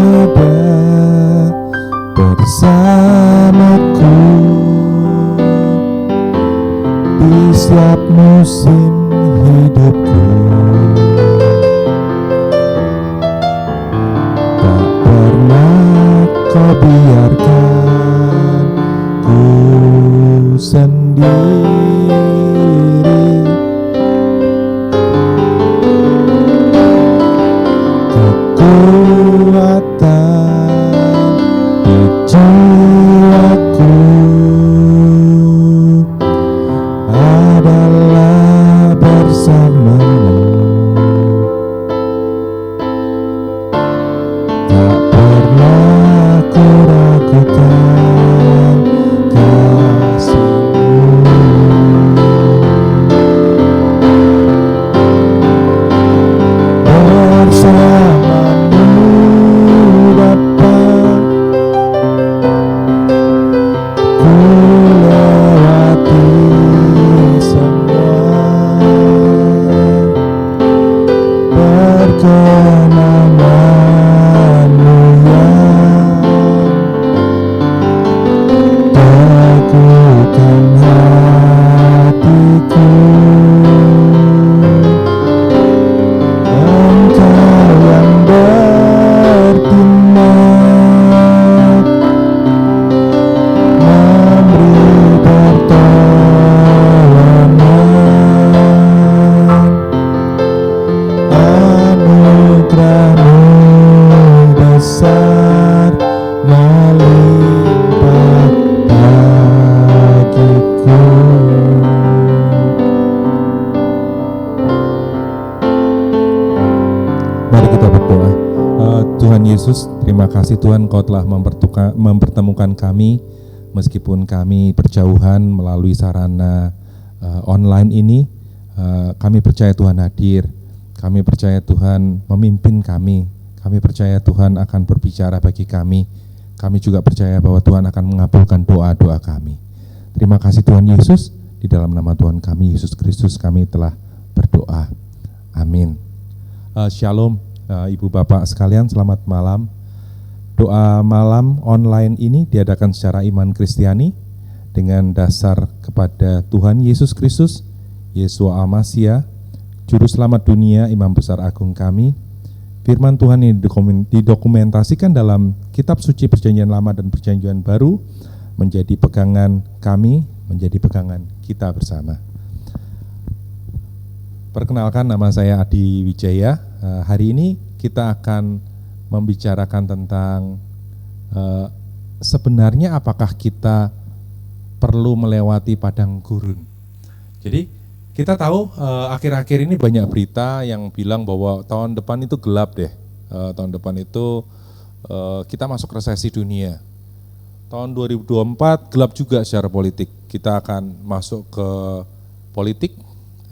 ada bersamaku di setiap musim hidupku. Tak pernah kau biarkan ku sendiri. Kekuatan di jiwaku adalah bersamamu. Tak pernah ku ragukan kasih-Mu. Bersamamu Bapa, ku lewati semua. Perkenanan-Mu yang teguhkan hatiku. Engkau yang bertindak, memberi pertolongan. Anugerah-Mu besar melimpah bagiku. Mari kita berdoa. Tuhan Yesus, terima kasih Tuhan, Kau telah mempertemukan kami meskipun kami berjauhan melalui sarana online ini. Kami percaya Tuhan hadir, kami percaya Tuhan memimpin kami, kami percaya Tuhan akan berbicara bagi kami. Kami juga percaya bahwa Tuhan akan mengabulkan doa-doa kami. Terima kasih Tuhan Yesus, di dalam nama Tuhan kami Yesus Kristus kami telah berdoa. Amin. Shalom Ibu Bapak sekalian, selamat malam. Doa malam online ini diadakan secara iman Kristiani dengan dasar kepada Tuhan Yesus Kristus, Yeshua Al-Masih, Juru Selamat dunia, Imam Besar Agung kami. Firman Tuhan ini didokumentasikan dalam Kitab Suci Perjanjian Lama dan Perjanjian Baru, menjadi pegangan kami, menjadi pegangan kita bersama. Perkenalkan, nama saya Adi Wijaya. Hari ini kita akan membicarakan tentang sebenarnya apakah kita perlu melewati padang gurun. Jadi kita tahu akhir-akhir ini banyak berita yang bilang bahwa tahun depan itu gelap deh. Tahun depan itu kita masuk resesi dunia. Tahun 2024 gelap juga secara politik. Kita akan masuk ke politik.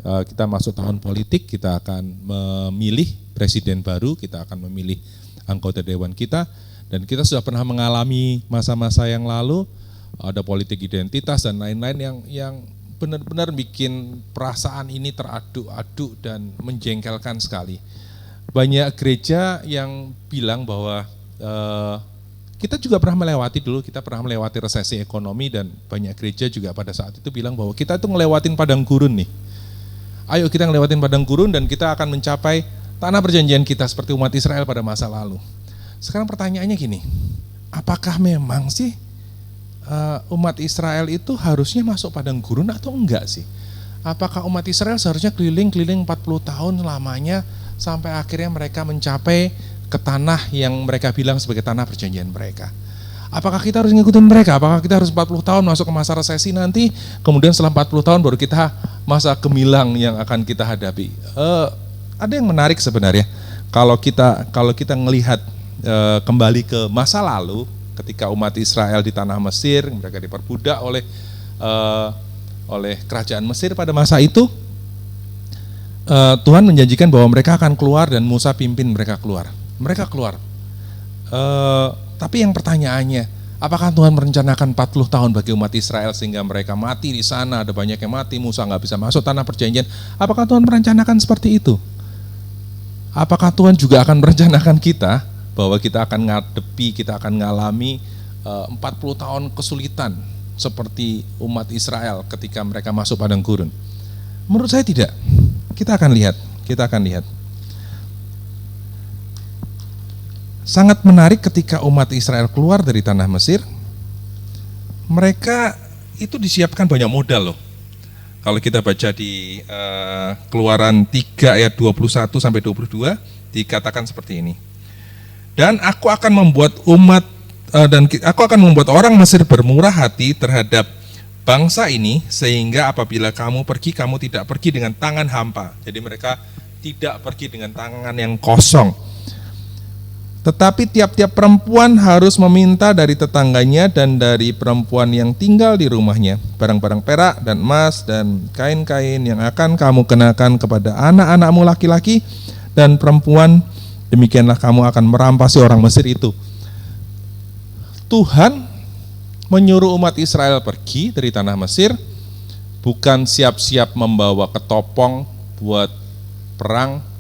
Kita masuk tahun politik, kita akan memilih presiden baru, kita akan memilih anggota dewan kita, dan kita sudah pernah mengalami masa-masa yang lalu, ada politik identitas dan lain-lain yang benar-benar bikin perasaan ini teraduk-aduk dan menjengkelkan sekali. Banyak gereja yang bilang bahwa kita juga pernah melewati dulu, kita pernah melewati resesi ekonomi, dan banyak gereja juga pada saat itu bilang bahwa kita itu ngelewatin padang gurun nih. Ayo kita ngelewatin padang gurun dan kita akan mencapai tanah perjanjian kita seperti umat Israel pada masa lalu. Sekarang pertanyaannya gini, apakah memang sih umat Israel itu harusnya masuk padang gurun atau enggak sih? Apakah umat Israel seharusnya keliling-keliling 40 tahun lamanya sampai akhirnya mereka mencapai ke tanah yang mereka bilang sebagai tanah perjanjian mereka? Apakah kita harus ngikutin mereka? Apakah kita harus 40 tahun masuk ke masa resesi nanti, kemudian setelah 40 tahun baru kita masa gemilang yang akan kita hadapi? Ada yang menarik sebenarnya. Kalau kita ngelihat kembali ke masa lalu, ketika umat Israel di tanah Mesir, mereka diperbudak oleh kerajaan Mesir pada masa itu, Tuhan menjanjikan bahwa mereka akan keluar dan Musa pimpin mereka keluar. Mereka keluar. Tapi yang pertanyaannya, apakah Tuhan merencanakan 40 tahun bagi umat Israel sehingga mereka mati di sana, ada banyak yang mati, Musa nggak bisa masuk tanah perjanjian? Apakah Tuhan merencanakan seperti itu? Apakah Tuhan juga akan merencanakan kita bahwa kita akan ngadepi, kita akan ngalami 40 tahun kesulitan seperti umat Israel ketika mereka masuk padang gurun. Menurut saya tidak. Kita akan lihat. Sangat menarik ketika umat Israel keluar dari tanah Mesir, mereka itu disiapkan banyak modal loh. Kalau kita baca di Keluaran 3 ayat 21 sampai 22 dikatakan seperti ini. Dan aku akan membuat orang Mesir bermurah hati terhadap bangsa ini, sehingga apabila kamu pergi, kamu tidak pergi dengan tangan hampa. Jadi mereka tidak pergi dengan tangan yang kosong. Tetapi tiap-tiap perempuan harus meminta dari tetangganya dan dari perempuan yang tinggal di rumahnya barang-barang perak dan emas dan kain-kain yang akan kamu kenakan kepada anak-anakmu laki-laki dan perempuan. Demikianlah kamu akan merampasi orang Mesir itu. Tuhan menyuruh umat Israel pergi dari tanah Mesir, bukan siap-siap membawa ketopong buat perang.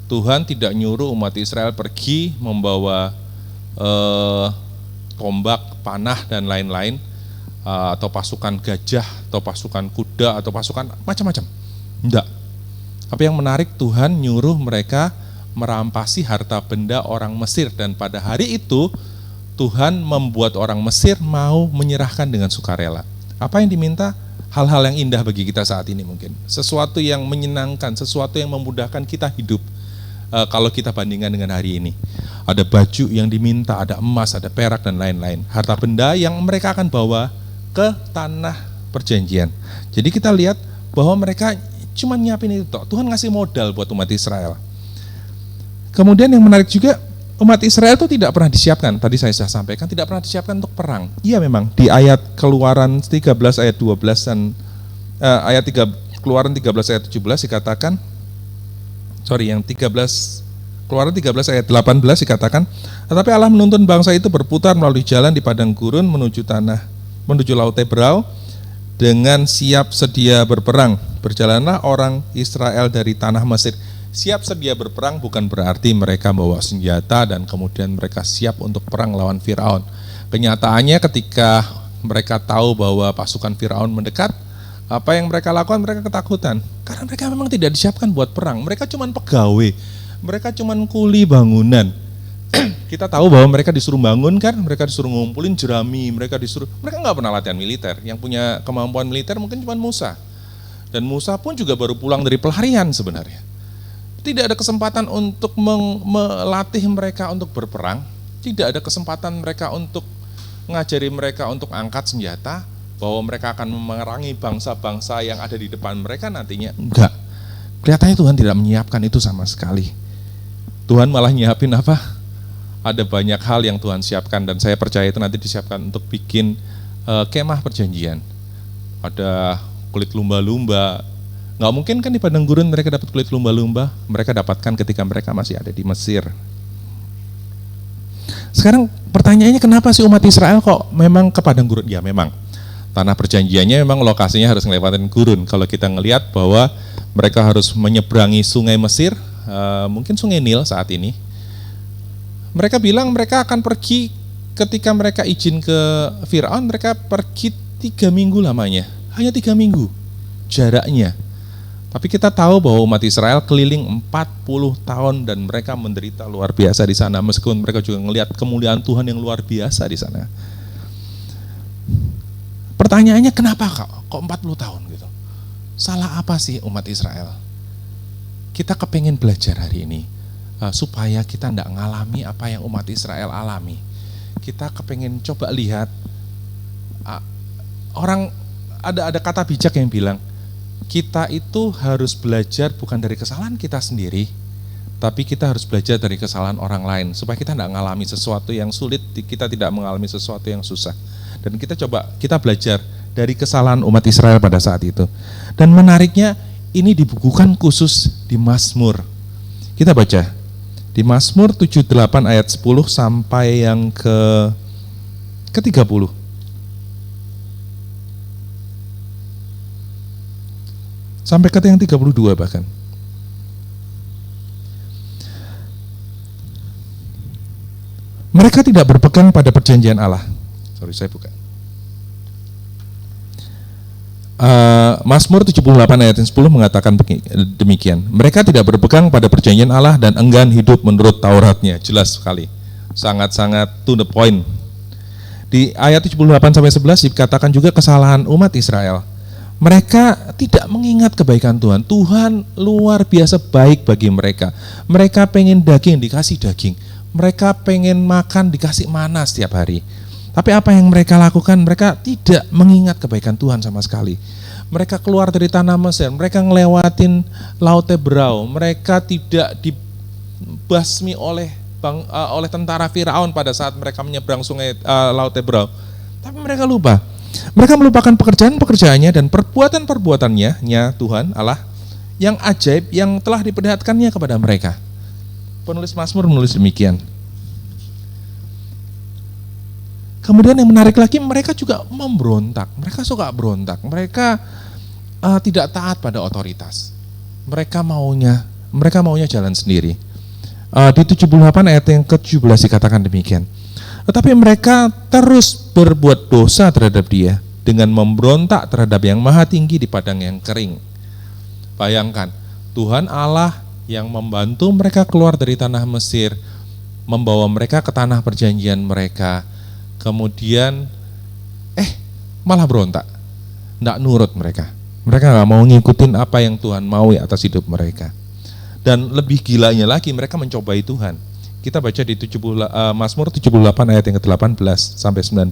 Tuhan tidak nyuruh umat Israel pergi membawa tombak, panah dan lain-lain, atau pasukan gajah, atau pasukan kuda, atau pasukan macam-macam. Enggak. Tapi yang menarik, Tuhan nyuruh mereka merampasi harta benda orang Mesir, dan pada hari itu Tuhan membuat orang Mesir mau menyerahkan dengan sukarela. Apa yang diminta? Hal-hal yang indah bagi kita saat ini mungkin. Sesuatu yang menyenangkan, sesuatu yang memudahkan kita hidup. Kalau kita bandingkan dengan hari ini, ada baju yang diminta, ada emas, ada perak dan lain-lain, harta benda yang mereka akan bawa ke tanah perjanjian. Jadi kita lihat bahwa mereka cuma nyiapin itu. Tuhan ngasih modal buat umat Israel. Kemudian yang menarik juga, umat Israel itu tidak pernah disiapkan. Tadi saya sudah sampaikan, tidak pernah disiapkan untuk perang. Iya memang di ayat Keluaran 13 ayat 12 dan Keluaran 13 ayat 17 dikatakan. Keluaran 13 ayat 18 dikatakan, tetapi Allah menuntun bangsa itu berputar melalui jalan di padang gurun menuju Laut Tebrau dengan siap sedia berperang. Berjalanlah orang Israel dari tanah Mesir. Siap sedia berperang bukan berarti mereka bawa senjata dan kemudian mereka siap untuk perang lawan Firaun. Kenyataannya ketika mereka tahu bahwa pasukan Firaun mendekat, apa yang mereka lakukan? Mereka ketakutan. Karena mereka memang tidak disiapkan buat perang. Mereka cuma pegawai. Mereka cuma kuli bangunan. Kita tahu bahwa mereka disuruh bangun kan, mereka disuruh ngumpulin jerami, mereka nggak pernah latihan militer. Yang punya kemampuan militer mungkin cuma Musa. Dan Musa pun juga baru pulang dari pelarian sebenarnya. Tidak ada kesempatan untuk melatih mereka untuk berperang. Tidak ada kesempatan mereka untuk mengajari mereka untuk angkat senjata, bahwa mereka akan memerangi bangsa-bangsa yang ada di depan mereka nantinya. Enggak. Kelihatannya Tuhan tidak menyiapkan itu sama sekali. Tuhan malah nyiapin apa? Ada banyak hal yang Tuhan siapkan, dan saya percaya itu nanti disiapkan untuk bikin kemah perjanjian. Ada kulit lumba-lumba. Nggak mungkin kan di padang gurun mereka dapat kulit lumba-lumba. Mereka dapatkan ketika mereka masih ada di Mesir. Sekarang pertanyaannya, kenapa sih umat Israel kok memang ke padang gurun? Ya memang tanah perjanjiannya memang lokasinya harus ngelewatin gurun. Kalau kita ngelihat bahwa mereka harus menyeberangi sungai Mesir, mungkin sungai Nil saat ini. Mereka bilang mereka akan pergi ketika mereka izin ke Firaun, mereka pergi 3 minggu lamanya. Hanya 3 minggu jaraknya. Tapi kita tahu bahwa umat Israel keliling 40 tahun dan mereka menderita luar biasa di sana, meskipun mereka juga ngelihat kemuliaan Tuhan yang luar biasa di sana. Pertanyaannya, kenapa kok 40 tahun gitu? Salah apa sih umat Israel? Kita kepengen belajar hari ini supaya kita tidak ngalami apa yang umat Israel alami. Kita kepengen coba lihat, orang ada kata bijak yang bilang, kita itu harus belajar bukan dari kesalahan kita sendiri, tapi kita harus belajar dari kesalahan orang lain, supaya kita tidak mengalami sesuatu yang sulit, kita tidak mengalami sesuatu yang susah. Dan kita belajar dari kesalahan umat Israel pada saat itu. Dan menariknya, ini dibukukan khusus di Mazmur. Kita baca di Mazmur 78 ayat 10 sampai yang ke 30. Sampai ke yang 32 bahkan. Mereka tidak berpegang pada perjanjian Allah. Sorry, saya buka. Mazmur 78 ayat 10 mengatakan demikian. Mereka tidak berpegang pada perjanjian Allah dan enggan hidup menurut Tauratnya. Jelas sekali. Sangat-sangat to the point. Di ayat 78 sampai 11 dikatakan juga kesalahan umat Israel. Mereka tidak mengingat kebaikan Tuhan. Tuhan luar biasa baik bagi mereka. Mereka pengen daging, dikasih daging. Mereka pengen makan, dikasih mana setiap hari. Tapi apa yang mereka lakukan? Mereka tidak mengingat kebaikan Tuhan sama sekali. Mereka keluar dari tanah Mesir, mereka ngelewatin Laut Tebrau, mereka tidak dibasmi oleh tentara Firaun pada saat mereka menyeberang sungai Laut Tebrau. Tapi mereka lupa. Mereka melupakan pekerjaan-pekerjaannya dan perbuatan-perbuatannya, Tuhan Allah, yang ajaib yang telah diperlihatkannya kepada mereka. Penulis Mazmur menulis demikian. Kemudian yang menarik lagi, mereka juga memberontak. Mereka suka berontak. Mereka tidak taat pada otoritas. Mereka maunya jalan sendiri. Di 78 ayat yang ke-17 dikatakan demikian. Tetapi mereka terus berbuat dosa terhadap Dia dengan memberontak terhadap Yang Maha Tinggi di padang yang kering. Bayangkan, Tuhan Allah yang membantu mereka keluar dari tanah Mesir, membawa mereka ke tanah perjanjian mereka. Kemudian malah berontak, tidak nurut mereka. Mereka nggak mau ngikutin apa yang Tuhan mau atas hidup mereka. Dan lebih gilanya lagi, mereka mencobai Tuhan. Kita baca di Mazmur 78 ayat yang ke-18 sampai 19.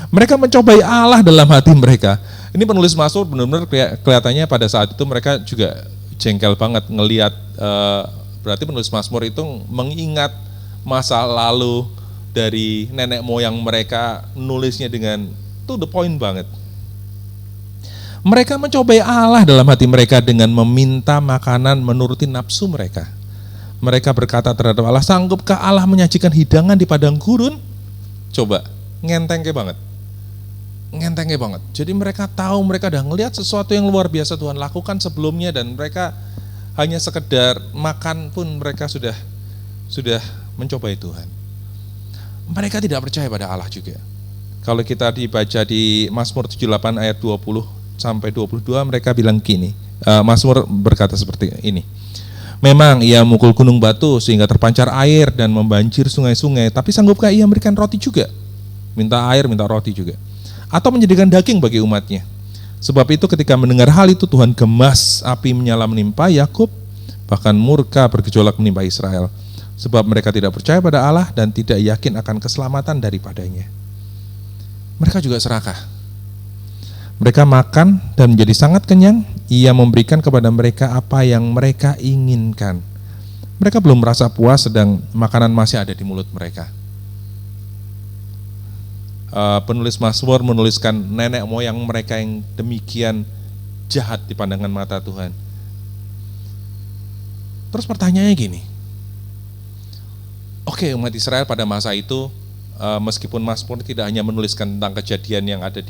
Mereka mencobai Allah dalam hati mereka. Ini penulis Mazmur benar-benar kelihatannya pada saat itu mereka juga jengkel banget ngelihat. Berarti penulis Mazmur itu mengingat masa lalu dari nenek moyang mereka, nulisnya dengan to the point banget. Mereka mencobai Allah dalam hati mereka dengan meminta makanan menuruti nafsu mereka. Mereka berkata terhadap Allah, sanggupkah Allah menyajikan hidangan di padang gurun? Coba, ngentengke banget. Jadi mereka tahu, mereka udah ngelihat sesuatu yang luar biasa Tuhan lakukan sebelumnya, dan mereka hanya sekedar makan pun mereka sudah mencobai Tuhan. Mereka tidak percaya pada Allah juga. Kalau kita dibaca di Mazmur 78 ayat 20 sampai 22, mereka bilang gini, Mazmur berkata seperti ini. Memang ia mukul gunung batu sehingga terpancar air dan membanjir sungai-sungai, tapi sanggupkah ia memberikan roti juga? Minta air, minta roti juga. Atau menjadikan daging bagi umatnya. Sebab itu ketika mendengar hal itu, Tuhan gemas, api menyala menimpa Yakub, bahkan murka bergejolak menimpa Israel. Sebab mereka tidak percaya pada Allah dan tidak yakin akan keselamatan daripadanya. Mereka juga serakah. Mereka makan dan menjadi sangat kenyang. Ia memberikan kepada mereka apa yang mereka inginkan. Mereka belum merasa puas, sedang makanan masih ada di mulut mereka. Penulis Mazmur menuliskan nenek moyang mereka yang demikian jahat di pandangan mata Tuhan. Terus pertanyaannya gini, oke, umat Israel pada masa itu, meskipun Mazmur tidak hanya menuliskan tentang kejadian yang ada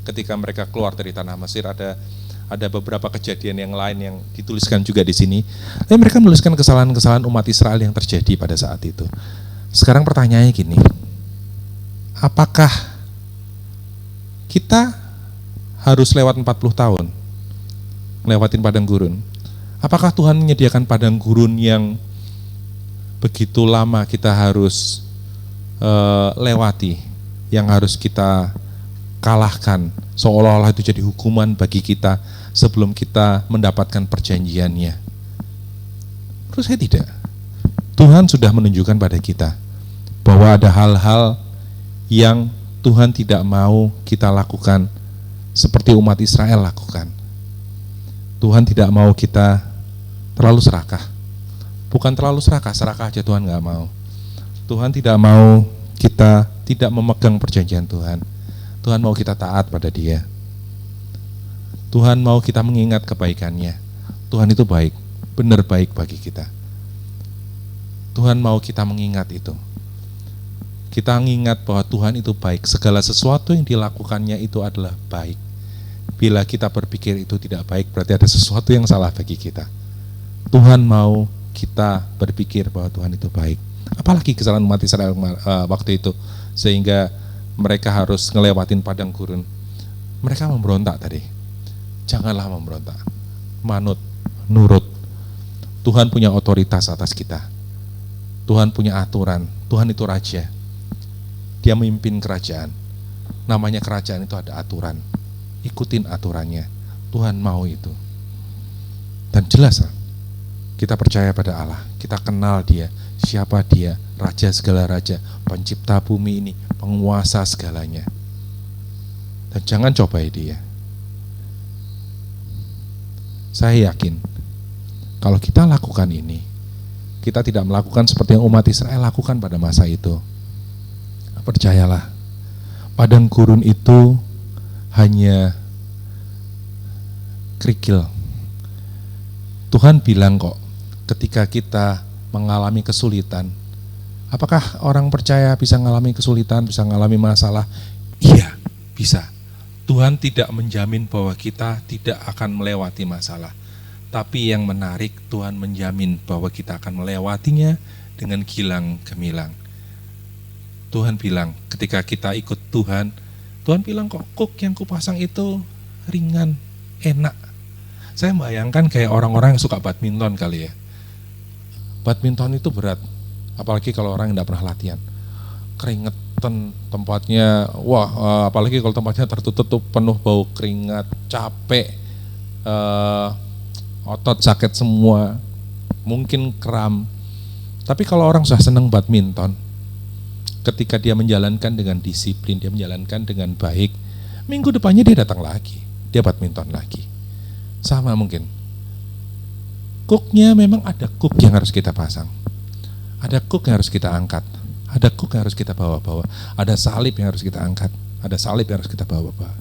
ketika mereka keluar dari tanah Mesir, ada beberapa kejadian yang lain yang dituliskan juga di sini. Tapi mereka menuliskan kesalahan-kesalahan umat Israel yang terjadi pada saat itu. Sekarang pertanyaannya gini, apakah kita harus lewat 40 tahun lewatin padang gurun? Apakah Tuhan menyediakan padang gurun yang begitu lama kita harus lewati, yang harus kita kalahkan, seolah-olah itu jadi hukuman bagi kita sebelum kita mendapatkan perjanjiannya? Menurut saya tidak. Tuhan sudah menunjukkan pada kita bahwa ada hal-hal yang Tuhan tidak mau kita lakukan seperti umat Israel lakukan. Tuhan tidak mau kita terlalu serakah. Bukan terlalu serakah aja Tuhan gak mau. Tuhan tidak mau kita tidak memegang perjanjian Tuhan. Tuhan mau kita taat pada Dia. Tuhan mau kita mengingat kebaikannya. Tuhan itu baik, benar baik bagi kita. Tuhan mau kita mengingat itu. Kita mengingat bahwa Tuhan itu baik. Segala sesuatu yang dilakukannya itu adalah baik. Bila kita berpikir itu tidak baik, berarti ada sesuatu yang salah bagi kita. Tuhan mau kita berpikir bahwa Tuhan itu baik. Apalagi kesalahan umat Israel waktu itu, sehingga mereka harus ngelewatin padang gurun. Mereka memberontak tadi. Janganlah memberontak. Manut, nurut. Tuhan punya otoritas atas kita. Tuhan punya aturan. Tuhan itu raja. Dia memimpin kerajaan. Namanya kerajaan itu ada aturan. Ikutin aturannya. Tuhan mau itu. Dan jelas kita percaya pada Allah. Kita kenal Dia. Siapa Dia? Raja segala raja. Pencipta bumi ini. Penguasa segalanya. Dan jangan cobai Dia. Saya yakin kalau kita lakukan ini, kita tidak melakukan seperti yang umat Israel lakukan pada masa itu. Percayalah, padang gurun itu hanya kerikil. Tuhan bilang kok, ketika kita mengalami kesulitan, apakah orang percaya bisa mengalami kesulitan, bisa mengalami masalah? Iya, bisa. Tuhan tidak menjamin bahwa kita tidak akan melewati masalah. Tapi yang menarik, Tuhan menjamin bahwa kita akan melewatinya dengan gilang gemilang. Tuhan bilang, ketika kita ikut Tuhan, Tuhan bilang kok yang kupasang itu ringan, enak. Saya bayangkan kayak orang-orang yang suka badminton kali ya. Badminton itu berat, apalagi kalau orang yang tidak pernah latihan. Keringetan tempatnya, apalagi kalau tempatnya tertutup tuh penuh bau keringat, capek, otot sakit semua, mungkin kram. Tapi kalau orang sudah senang badminton, ketika dia menjalankan dengan disiplin, dia menjalankan dengan baik, minggu depannya dia datang lagi, dia badminton lagi. Sama mungkin. Cooknya memang ada cook yang harus kita pasang, ada cook yang harus kita angkat, ada cook yang harus kita bawa-bawa, ada salib yang harus kita angkat, ada salib yang harus kita bawa-bawa.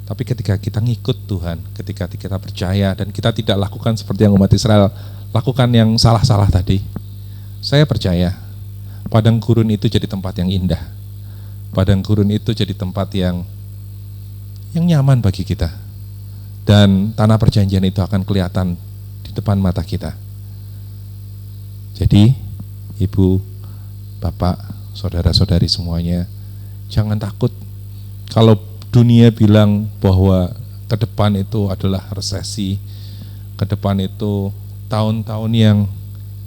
Tapi ketika kita ngikut Tuhan, ketika kita percaya dan kita tidak lakukan seperti yang umat Israel lakukan yang salah-salah tadi, saya percaya padang gurun itu jadi tempat yang indah. Padang gurun itu jadi tempat yang nyaman bagi kita. Dan tanah perjanjian itu akan kelihatan di depan mata kita. Jadi, Ibu, Bapak, saudara-saudari semuanya, jangan takut kalau dunia bilang bahwa ke depan itu adalah resesi, ke depan itu tahun-tahun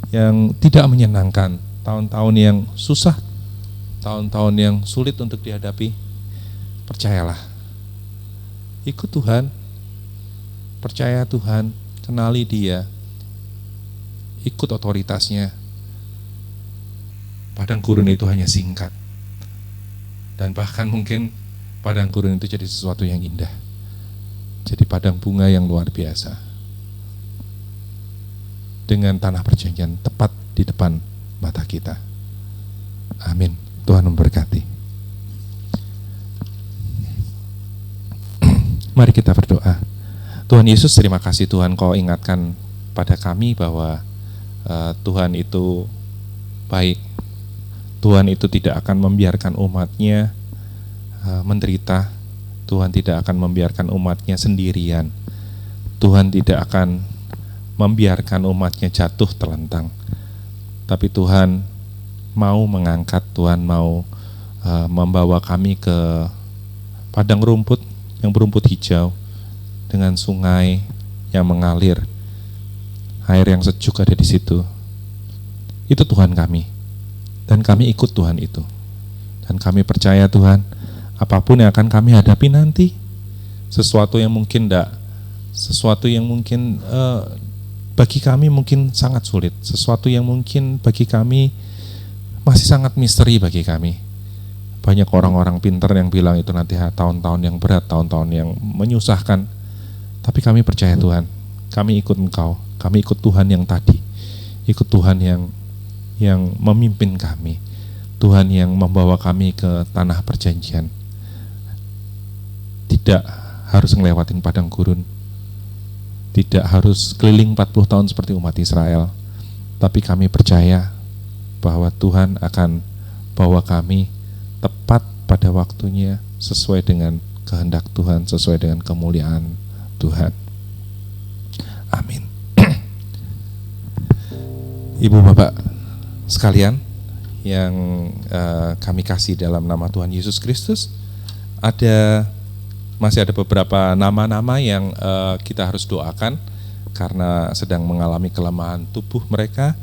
yang tidak menyenangkan, tahun-tahun yang susah, tahun-tahun yang sulit untuk dihadapi. Percayalah, ikut Tuhan, percaya Tuhan, kenali Dia, ikut otoritasnya. Padang gurun itu hanya singkat, dan bahkan mungkin padang gurun itu jadi sesuatu yang indah, jadi padang bunga yang luar biasa, dengan tanah perjanjian tepat di depan mata kita. Amin. Tuhan memberkati. Mari kita berdoa. Tuhan Yesus, terima kasih Tuhan, Kau ingatkan pada kami bahwa Tuhan itu baik. Tuhan itu tidak akan membiarkan umatnya menderita. Tuhan tidak akan membiarkan umatnya sendirian. Tuhan tidak akan membiarkan umatnya jatuh terlentang. Tapi Tuhan mau mengangkat, Tuhan mau membawa kami ke padang rumput yang berumput hijau, dengan sungai yang mengalir, air yang sejuk ada di situ. Itu Tuhan kami, dan kami ikut Tuhan itu. Dan kami percaya Tuhan, apapun yang akan kami hadapi nanti, sesuatu yang mungkin bagi kami mungkin sangat sulit, sesuatu yang mungkin bagi kami masih sangat misteri bagi kami. Banyak orang-orang pintar yang bilang itu nanti tahun-tahun yang berat, tahun-tahun yang menyusahkan. Tapi kami percaya Tuhan, kami ikut Engkau, kami ikut Tuhan yang tadi, ikut Tuhan yang memimpin kami, Tuhan yang membawa kami ke tanah perjanjian. Tidak harus ngelewatin padang gurun, tidak harus keliling 40 tahun seperti umat Israel, tapi kami percaya bahwa Tuhan akan bawa kami tepat pada waktunya, sesuai dengan kehendak Tuhan, sesuai dengan kemuliaan Tuhan. Amin. Ibu bapak sekalian, yang kami kasih dalam nama Tuhan Yesus Kristus, masih ada beberapa nama-nama yang kita harus doakan karena sedang mengalami kelemahan tubuh mereka,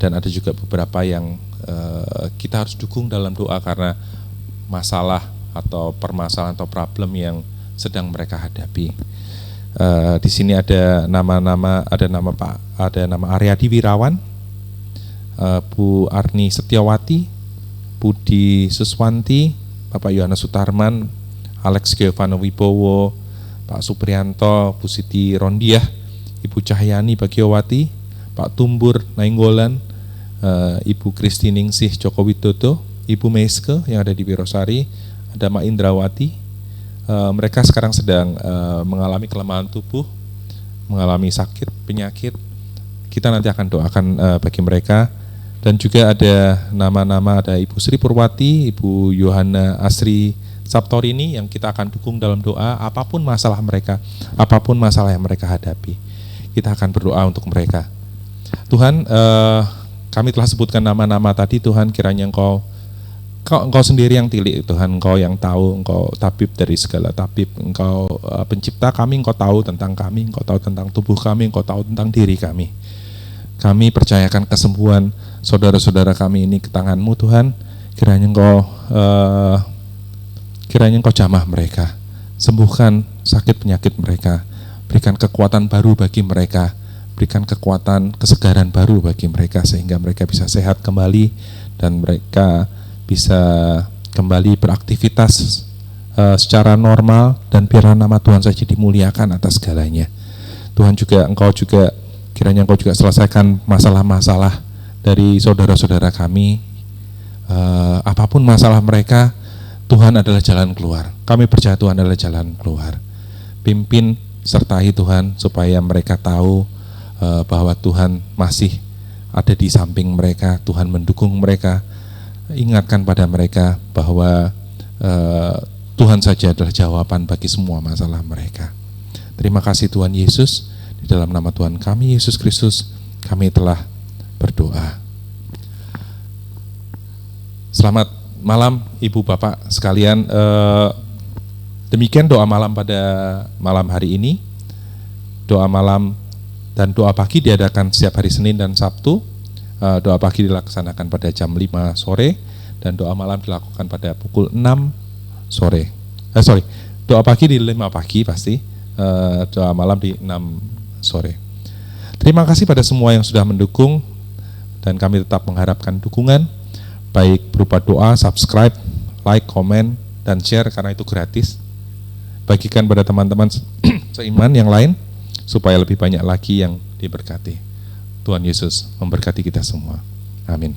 dan ada juga beberapa yang kita harus dukung dalam doa karena masalah atau permasalahan atau problem yang sedang mereka hadapi. Di sini ada nama Aryadi Wirawan, Bu Arni Setiawati, Budi Suswanti, Bapak Yohanes Sutarman, Alex Giovanni Wibowo, Pak Suprianto, Bu Siti Rondiah, Ibu Cahyani Bagiowati, Pak Tumbur Nainggolan, Ibu Kristiningsih Joko Widodo, Ibu Meiske yang ada di Wirosari, ada Mak Indrawati. Mereka sekarang sedang mengalami kelemahan tubuh, mengalami sakit, penyakit. Kita nanti akan doakan bagi mereka. Dan juga ada nama-nama, ada Ibu Sri Purwati, Ibu Yohana Asri Saptorini yang kita akan dukung dalam doa apapun masalah mereka, apapun masalah yang mereka hadapi. Kita akan berdoa untuk mereka. Tuhan, kami telah sebutkan nama-nama tadi, Tuhan, kiranya Engkau sendiri yang tilik, Tuhan. Engkau yang tahu, Engkau tabib dari segala tabib, Engkau pencipta kami, Engkau tahu tentang kami, Engkau tahu tentang tubuh kami, Engkau tahu tentang diri kami. Kami percayakan kesembuhan saudara-saudara kami ini ke tangan-Mu, Tuhan. Kiranya Engkau jamah mereka, sembuhkan sakit penyakit mereka, berikan kekuatan baru bagi mereka, berikan kekuatan, kesegaran baru bagi mereka sehingga mereka bisa sehat kembali dan mereka bisa kembali beraktivitas secara normal, dan biarlah nama Tuhan saja dimuliakan atas segalanya. Tuhan juga, kiranya Engkau juga selesaikan masalah-masalah dari saudara-saudara kami. Apapun masalah mereka, Tuhan adalah jalan keluar. Kami percaya Tuhan adalah jalan keluar. Pimpin, sertai Tuhan, supaya mereka tahu bahwa Tuhan masih ada di samping mereka, Tuhan mendukung mereka. Ingatkan pada mereka bahwa Tuhan saja adalah jawaban bagi semua masalah mereka. Terima kasih Tuhan Yesus. Di dalam nama Tuhan kami Yesus Kristus, kami telah berdoa. Selamat malam Ibu Bapak sekalian. Demikian doa malam pada malam hari ini. Doa malam dan doa pagi diadakan setiap hari Senin dan Sabtu. Doa pagi dilaksanakan pada jam 5 sore dan doa malam dilakukan pada pukul 6 sore. Doa pagi di 5 pagi pasti, doa malam di 6 sore. Terima kasih pada semua yang sudah mendukung, dan kami tetap mengharapkan dukungan baik berupa doa, subscribe, like, komen, dan share karena itu gratis. Bagikan pada teman-teman seiman yang lain supaya lebih banyak lagi yang diberkati. Tuhan Yesus memberkati kita semua. Amin.